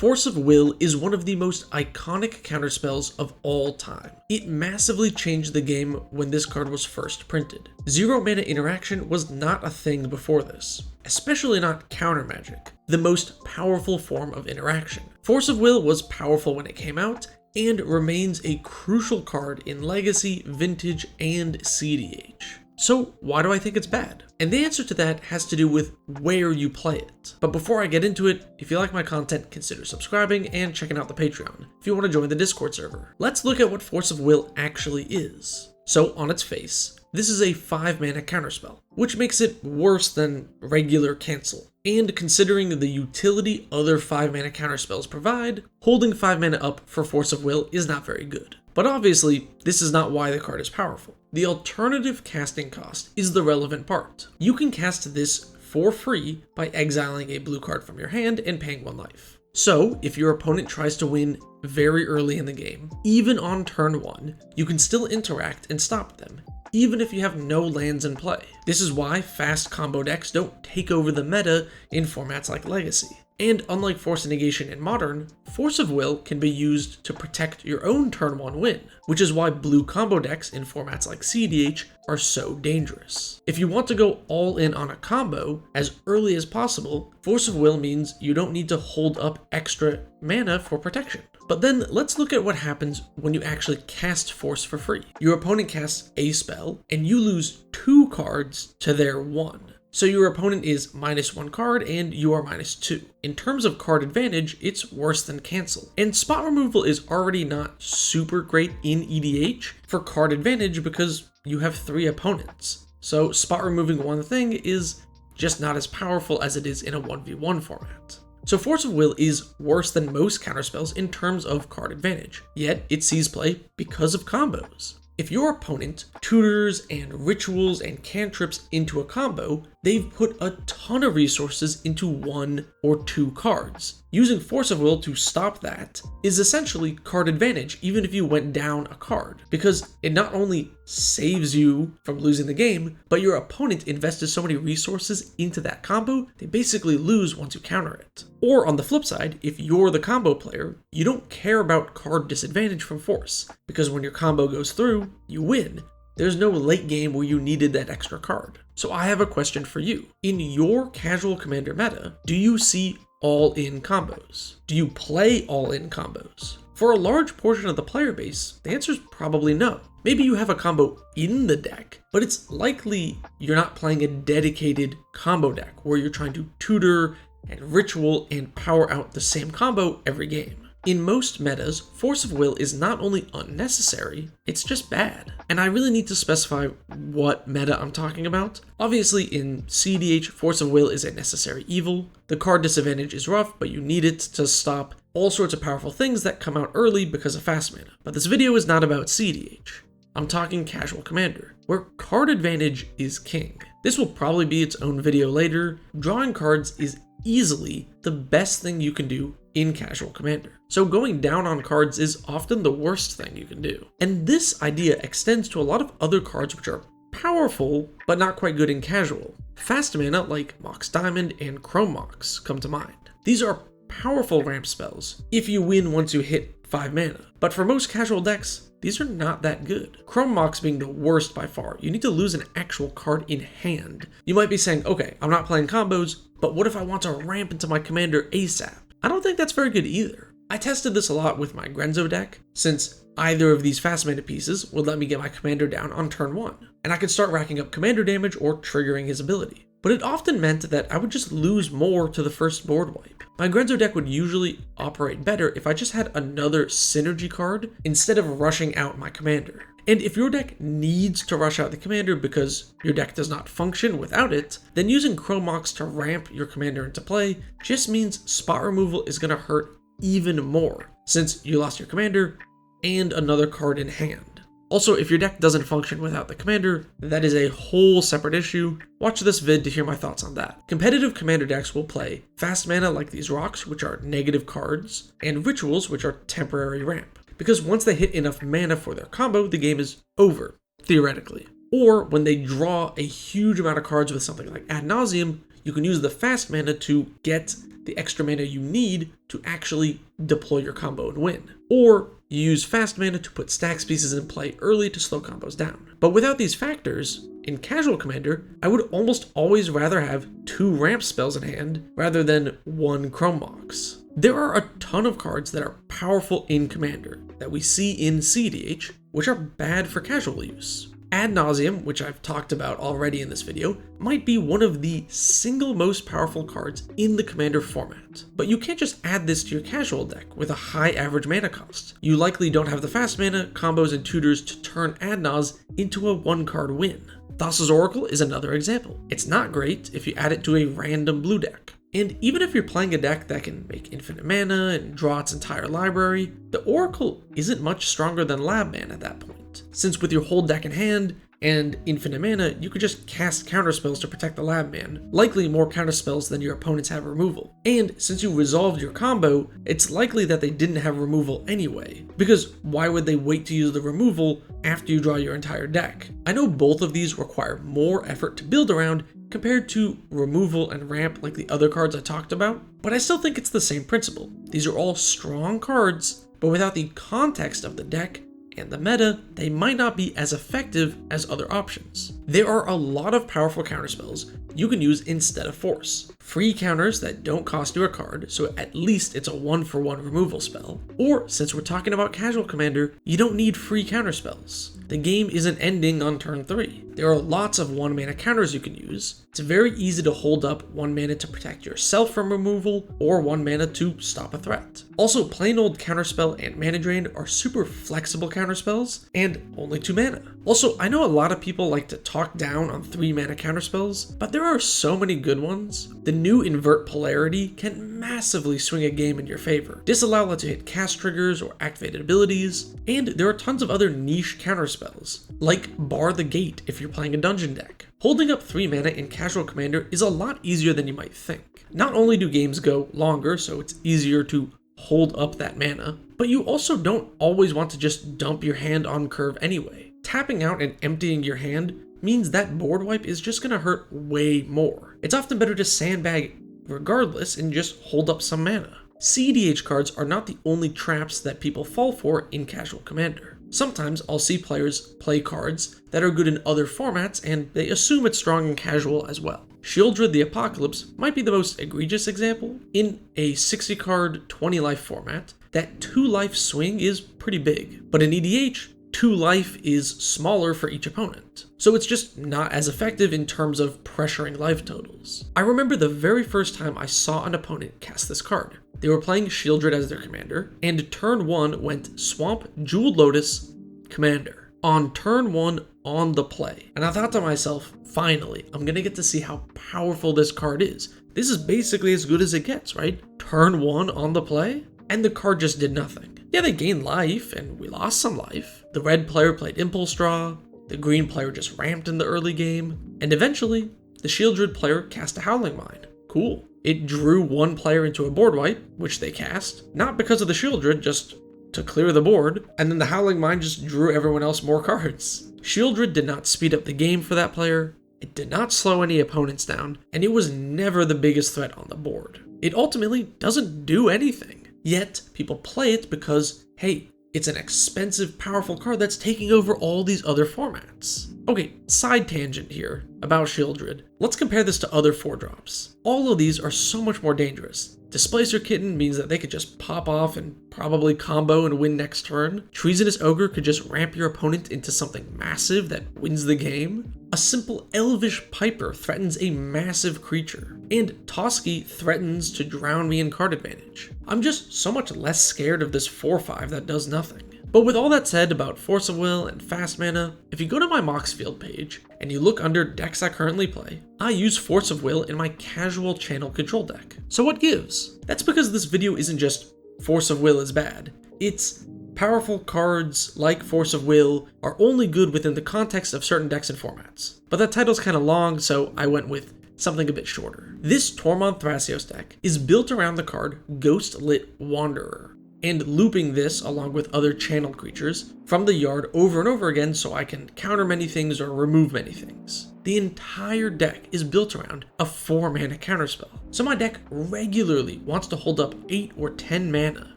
Force of Will is one of the most iconic counterspells of all time. It massively changed the game when this card was first printed. Zero mana interaction was not a thing before this, especially not counter magic, the most powerful form of interaction. Force of Will was powerful when it came out, and remains a crucial card in Legacy, Vintage, and CDH. So why do I think it's bad? And the answer to that has to do with where you play it. But before I get into it, if you like my content, consider subscribing and checking out the Patreon if you want to join the Discord server. Let's look at what Force of Will actually is. So on its face, this is a 5-mana counterspell, which makes it worse than regular cancel. And considering the utility other 5-mana counterspells provide, holding 5 mana up for Force of Will is not very good. But obviously, this is not why the card is powerful. The alternative casting cost is the relevant part. You can cast this for free by exiling a blue card from your hand and paying 1 life. So, if your opponent tries to win very early in the game, even on turn 1, you can still interact and stop them, even if you have no lands in play. This is why fast combo decks don't take over the meta in formats like Legacy. And unlike Force of Negation in Modern, Force of Will can be used to protect your own turn 1 win, which is why blue combo decks in formats like CDH are so dangerous. If you want to go all in on a combo as early as possible, Force of Will means you don't need to hold up extra mana for protection. But then let's look at what happens when you actually cast Force for free. Your opponent casts a spell, and you lose 2 cards to their 1. So your opponent is -1 card and you are -2. In terms of card advantage, it's worse than cancel. And spot removal is already not super great in EDH for card advantage because you have 3 opponents. So spot removing one thing is just not as powerful as it is in a 1v1 format. So Force of Will is worse than most counterspells in terms of card advantage, yet it sees play because of combos. If your opponent tutors and rituals and cantrips into a combo, they've put a ton of resources into 1 or 2 cards. Using Force of Will to stop that is essentially card advantage even if you went down a card, because it not only saves you from losing the game, but your opponent invested so many resources into that combo, they basically lose once you counter it. Or on the flip side, if you're the combo player, you don't care about card disadvantage from Force, because when your combo goes through, you win. There's no late game where you needed that extra card. So I have a question for you. In your casual commander meta, do you see all-in combos? Do you play all-in combos? For a large portion of the player base, the answer is probably no. Maybe you have a combo in the deck, but it's likely you're not playing a dedicated combo deck where you're trying to tutor and ritual and power out the same combo every game. In most metas, Force of Will is not only unnecessary, it's just bad. And I really need to specify what meta I'm talking about. Obviously in CDH, Force of Will is a necessary evil. The card disadvantage is rough, but you need it to stop all sorts of powerful things that come out early because of fast mana. But this video is not about CDH. I'm talking casual commander, where card advantage is king. This will probably be its own video later. Drawing cards is easily the best thing you can do in casual commander. So going down on cards is often the worst thing you can do. And this idea extends to a lot of other cards which are powerful, but not quite good in casual. Fast mana like Mox Diamond and Chrome Mox come to mind. These are powerful ramp spells if you win once you hit 5 mana. But for most casual decks, these are not that good. Chrome Mox being the worst by far. You need to lose an actual card in hand. You might be saying, okay, I'm not playing combos, but what if I want to ramp into my commander ASAP? I don't think that's very good either. I tested this a lot with my Grenzo deck, since either of these fast mana pieces would let me get my commander down on turn 1, and I could start racking up commander damage or triggering his ability. But it often meant that I would just lose more to the first board wipe. My Grenzo deck would usually operate better if I just had another synergy card instead of rushing out my commander. And if your deck needs to rush out the commander because your deck does not function without it, then using Chrome Mox to ramp your commander into play just means spot removal is going to hurt even more, since you lost your commander and another card in hand. Also, if your deck doesn't function without the commander, that is a whole separate issue. Watch this vid to hear my thoughts on that. Competitive commander decks will play fast mana like these rocks, which are negative cards, and rituals, which are temporary ramp. Because once they hit enough mana for their combo, the game is over, theoretically. Or when they draw a huge amount of cards with something like Ad Nauseam, you can use the fast mana to get the extra mana you need to actually deploy your combo and win. Or you use fast mana to put stacks pieces in play early to slow combos down. But without these factors, in Casual Commander, I would almost always rather have 2 ramp spells in hand rather than 1 Chrome Mox. There are a ton of cards that are powerful in Commander that we see in CEDH, which are bad for casual use. Ad Nauseam, which I've talked about already in this video, might be one of the single most powerful cards in the Commander format. But you can't just add this to your casual deck with a high average mana cost. You likely don't have the fast mana, combos, and tutors to turn Ad Naus into a 1-card win. Thassa's Oracle is another example. It's not great if you add it to a random blue deck. And even if you're playing a deck that can make infinite mana and draw its entire library, the Oracle isn't much stronger than Lab Man at that point. Since with your whole deck in hand and infinite mana, you could just cast counterspells to protect the Lab Man, likely more counterspells than your opponents have removal. And since you resolved your combo, it's likely that they didn't have removal anyway, because why would they wait to use the removal after you draw your entire deck? I know both of these require more effort to build around compared to removal and ramp like the other cards I talked about, but I still think it's the same principle. These are all strong cards, but without the context of the deck and the meta, they might not be as effective as other options. There are a lot of powerful counterspells you can use instead of force. Free counters that don't cost you a card, so at least it's a 1-for-1 removal spell. Or, since we're talking about Casual Commander, you don't need free counterspells. The game isn't ending on turn 3. There are lots of 1-mana counters you can use. It's very easy to hold up 1 mana to protect yourself from removal, or 1 mana to stop a threat. Also, plain old Counterspell and Mana Drain are super flexible counterspells, and only 2 mana. Also, I know a lot of people like to talk down on 3 mana counterspells, but there are so many good ones. The new Invert Polarity can massively swing a game in your favor. Disallow lets you hit cast triggers or activated abilities, and there are tons of other niche counterspells, like Bar the Gate if you're playing a dungeon deck. Holding up 3 mana in Casual Commander is a lot easier than you might think. Not only do games go longer, so it's easier to hold up that mana, but you also don't always want to just dump your hand on curve anyway. Tapping out and emptying your hand means that board wipe is just gonna hurt way more. It's often better to sandbag regardless and just hold up some mana. CEDH cards are not the only traps that people fall for in Casual Commander. Sometimes I'll see players play cards that are good in other formats and they assume it's strong in Casual as well. Sheoldred the Apocalypse might be the most egregious example. In a 60 card 20 life format, that 2 life swing is pretty big, but in EDH, 2 life is smaller for each opponent, so it's just not as effective in terms of pressuring life totals. I remember the very first time I saw an opponent cast this card. They were playing Sheoldred as their commander, and turn 1 went Swamp, Jeweled Lotus, Commander. On turn 1 on the play. And I thought to myself, finally, I'm gonna get to see how powerful this card is. This is basically as good as it gets, right? Turn 1 on the play? And the card just did nothing. Yeah, they gained life, and we lost some life. The red player played Impulse Draw, the green player just ramped in the early game, and eventually, the Sheoldred player cast a Howling Mine. Cool. It drew 1 player into a board wipe, which they cast, not because of the Sheoldred, just to clear the board, and then the Howling Mine just drew everyone else more cards. Sheoldred did not speed up the game for that player, it did not slow any opponents down, and it was never the biggest threat on the board. It ultimately doesn't do anything. Yet, people play it because, hey, it's an expensive, powerful card that's taking over all these other formats. Okay, side tangent here about Sheoldred. Let's compare this to other 4-drops. All of these are so much more dangerous. Displacer Kitten means that they could just pop off and probably combo and win next turn. Treasonous Ogre could just ramp your opponent into something massive that wins the game. A simple Elvish Piper threatens a massive creature. And Toski threatens to drown me in card advantage. I'm just so much less scared of this 4/5 that does nothing. But with all that said about Force of Will and Fast Mana, if you go to my Moxfield page and you look under decks I currently play, I use Force of Will in my casual channel control deck. So what gives? That's because this video isn't just Force of Will is bad. It's powerful cards like Force of Will are only good within the context of certain decks and formats. But that title's kind of long, so I went with something a bit shorter. This Tormund Thrasios deck is built around the card Ghost Lit Wanderer, and looping this along with other channel creatures from the yard over and over again so I can counter many things or remove many things. the entire deck is built around a 4-mana counterspell. So my deck regularly wants to hold up 8 or 10 mana,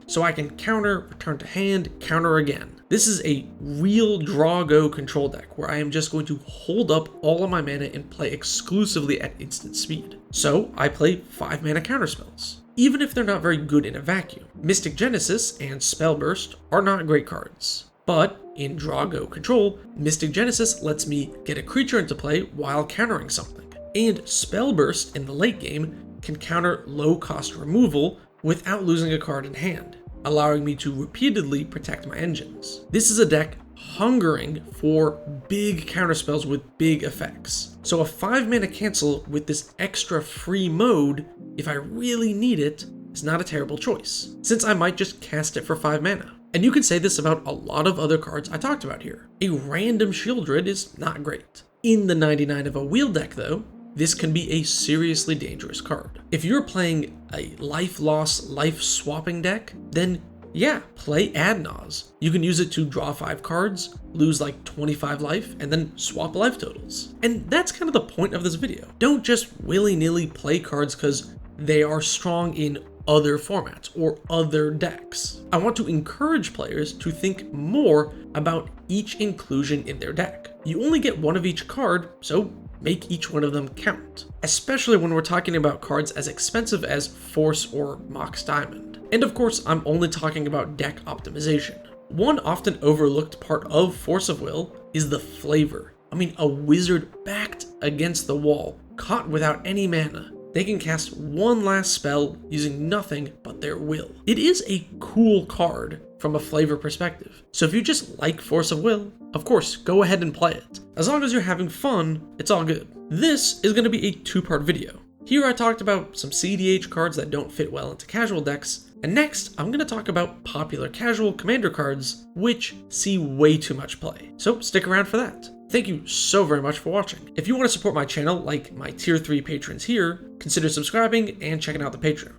so I can counter, return to hand, counter again. This is a real draw-go control deck where I am just going to hold up all of my mana and play exclusively at instant speed. So I play 5-mana counterspells, even if they're not very good in a vacuum. Mystic Genesis and Spellburst are not great cards, but in draw-go control, Mystic Genesis lets me get a creature into play while countering something, and Spellburst in the late game can counter low-cost removal without losing a card in hand, allowing me to repeatedly protect my engines. This is a deck hungering for big counterspells with big effects. So a 5-mana cancel with this extra free mode, if I really need it, is not a terrible choice, since I might just cast it for 5 mana. And you can say this about a lot of other cards I talked about here. A random Sheoldred is not great. In the 99 of a wheel deck though, this can be a seriously dangerous card. If you're playing a life loss, life swapping deck, then yeah, play Adnaz. You can use it to draw 5 cards, lose like 25 life, and then swap life totals. And that's kind of the point of this video. Don't just willy-nilly play cards because they are strong in other formats or other decks. I want to encourage players to think more about each inclusion in their deck. You only get one of each card, so make each one of them count, especially when we're talking about cards as expensive as Force or Mox Diamond. And of course, I'm only talking about deck optimization. One often overlooked part of Force of Will is the flavor. I mean, a wizard backed against the wall, caught without any mana. They can cast one last spell using nothing but their will. It is a cool card from a flavor perspective. So if you just like Force of Will, of course, go ahead and play it. As long as you're having fun, it's all good. This is going to be a 2-part video. Here I talked about some CDH cards that don't fit well into casual decks, and next I'm going to talk about popular casual commander cards which see way too much play. So stick around for that. Thank you so very much for watching. If you want to support my channel like my tier 3 patrons here, consider subscribing and checking out the Patreon.